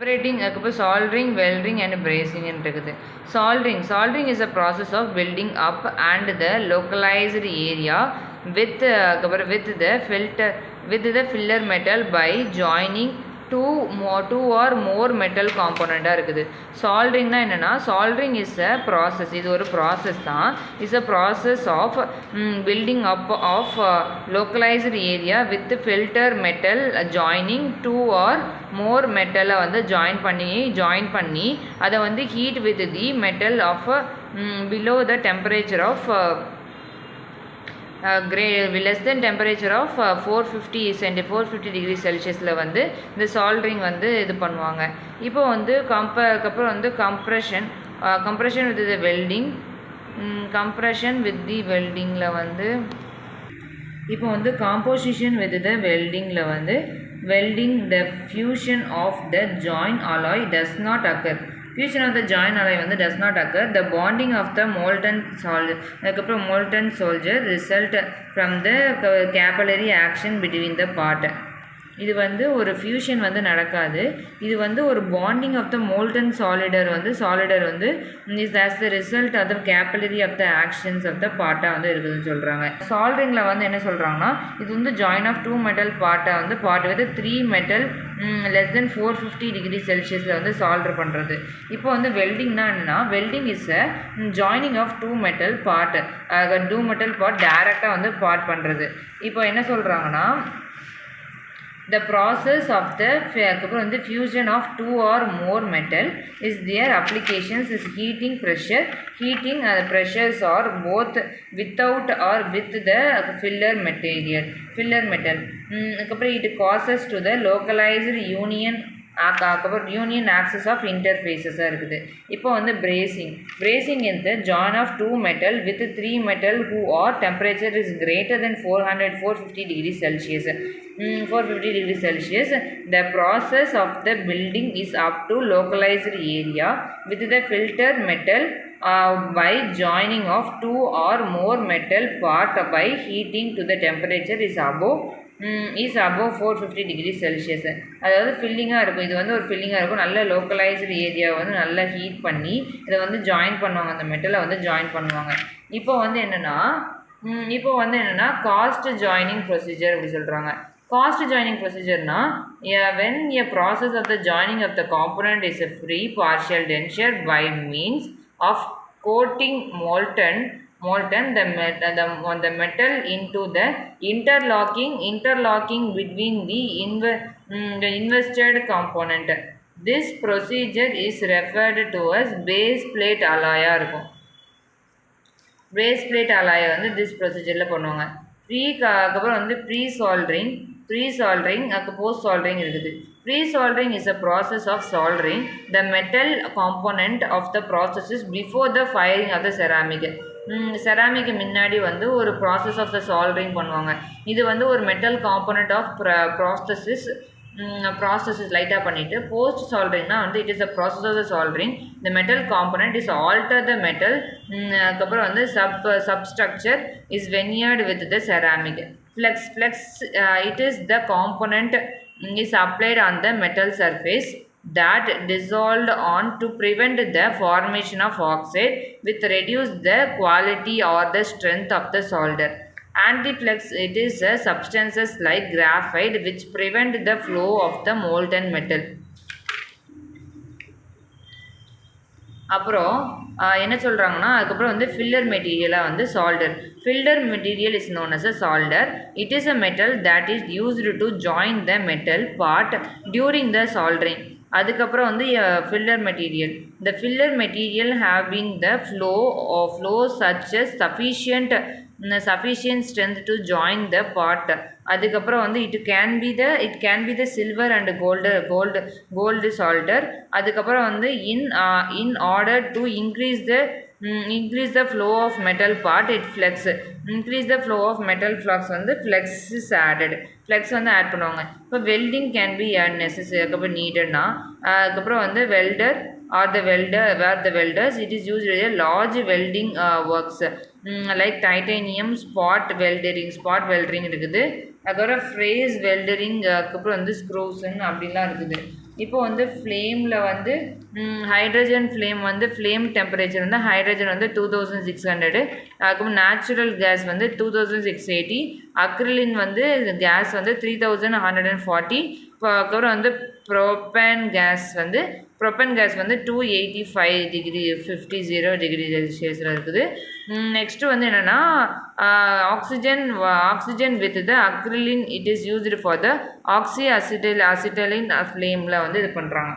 Separating soldering, welding and bracing இருக்குது. Soldering is a process of building up and the localized area with the filler metal by joining two or more metal component இருக்குது. சால்ட்ரிங்னா என்னென்னா, soldering is a process. இது ஒரு process தான். Is a process of building up of localized area with filter metal joining two or more மெட்டலை வந்து join பண்ணி அதை வந்து heat with the metal of below the temperature of less than temperature of 450 degree செல்சியஸில் வந்து இந்த soldering வந்து இது பண்ணுவாங்க. இப்போ வந்து அப்புறம் வந்து கம்ப்ரெஷன் வித் த வெல்டிங் வந்து இப்போ வந்து காம்போசிஷன் வித் த வெல்டிங்கில் வந்து welding the fusion of the join alloy does not occur. Fusion of the joint alloy வந்து does not occur. The bonding of the molten solder result from the capillary action between the part. இது வந்து ஒரு fusion வந்து நடக்காது. இது வந்து ஒரு bonding of the molten solder வந்து is as the result of the capillary of the actions of the பார்ட்டாக வந்து இருக்குதுன்னு சொல்கிறாங்க. சால்ட்ரிங்கில் வந்து என்ன சொல்கிறாங்கன்னா, இது வந்து ஜாயின் ஆஃப் டூ மெட்டல் பார்ட்டாக வந்து பார்ட் வந்து 3 மெட்டல் லெஸ் தென் 450 டிகிரி செல்சியஸில் வந்து சால்டர் பண்ணுறது. இப்போ வந்து வெல்டிங்னா என்னென்னா, welding is a joining of two metal part டேரெக்டாக வந்து பார்ட் பண்ணுறது. இப்போ என்ன சொல்கிறாங்கன்னா, the process of the fusion of two or more metal is their applications is heating pressures are both without or with the filler metal. It causes to the localized union axis of interfaces இருக்குது. இப்போ வந்து bracing in the join of two metal with 3 metal who are temperature is greater than 450 degree Celsius. 450 degree Celsius. The process of the building is up to localized area with the filter metal by joining of two or more metal part by heating to the temperature is above 450 degree Celsius. அதாவது ஃபில்லிங்காக இருக்கும். இது வந்து ஒரு ஃபில்லிங்காக இருக்கும். நல்ல localised ஏரியாவை வந்து நல்லா ஹீட் பண்ணி இதை வந்து ஜாயின் பண்ணுவாங்க. அந்த மெட்டலை வந்து ஜாயின் பண்ணுவாங்க. இப்போ வந்து என்னென்னா காஸ்ட் ஜாயினிங் ப்ரொசீஜர் அப்படி சொல்கிறாங்க. காஸ்ட் ஜாயினிங் ப்ரொசீஜர்னா, when a process of the joining of the component is a free partial denture by means of coating molten the metal into the interlocking between the invested component. This procedure is referred to as base plate alloy இருக்கும். base plate alloy வந்து this procedure பண்ணுவாங்க. அப்புறம் வந்து pre-soldering post-soldering இருக்குது. Pre-soldering is a process of soldering the metal component of the processes before the firing of the ceramic. Ceramic முன்னாடி வந்து ஒரு process of the soldering பண்ணுவாங்க. இது வந்து ஒரு மெட்டல் காம்போனண்ட் ஆஃப் ப்ராசஸஸ் லைட்டாக பண்ணிவிட்டு போஸ்ட் சால்ட்ரிங்னா வந்து it is a process of the soldering the metal component is alter the metal. அதுக்கப்புறம் வந்து substructure is veneered with the ceramic. Flex it is the component is applied on the metal surface that dissolved on to prevent the formation of oxide with reduce the quality or the strength of the solder. Anti-flex it is substances like graphite which prevent the flow of the molten metal. அப்புறம் என்ன சொல்கிறாங்கன்னா, அதுக்கப்புறம் வந்து filler மெட்டீரியலாக வந்து solder. Filler material is known as a solder. It is a metal that is used to join the metal part during the soldering. அதுக்கப்புறம் வந்து filler material. The filler material having the flow such as sufficient strength to join the part. அதுக்கப்புறம் வந்து it can be the silver and gold solder. அதுக்கப்புறம் வந்து in order to increase the flow of metal part it increase the flow of metal flux வந்து flex is added. flex வந்து add பண்ணுவாங்க. இப்போ welding can be add necessary அதுக்கப்புறம் நீடட்னா, அதுக்கப்புறம் வந்து welder or the welders it is used in a large welding works like titanium spot welding இருக்குது. அதுக்கப்புறம் phrase வெல்டரிங் அதுக்கப்புறம் வந்து ஸ்க்ரூஸ்ன்னு அப்படிலாம் இருக்குது. இப்போ வந்து ஃப்ளேமில் வந்து ஹைட்ரஜன் ஃப்ளேம் வந்து ஃப்ளேம் டெம்பரேச்சர் வந்து ஹைட்ரஜன் வந்து 2600, அதுக்கப்புறம் நேச்சுரல் கேஸ் வந்து 2680, அக்ரிலின் வந்து கேஸ் வந்து 3140, அதுக்கப்புறம் வந்து ப்ரோப்பேன் கேஸ் வந்து 285 டிகிரி 50 செல்சியஸில் இருக்குது. நெக்ஸ்ட்டு வந்து என்னென்னா oxygen with the acrylic it is used for the acetylene ஃப்ளேமில் வந்து இது பண்ணுறாங்க.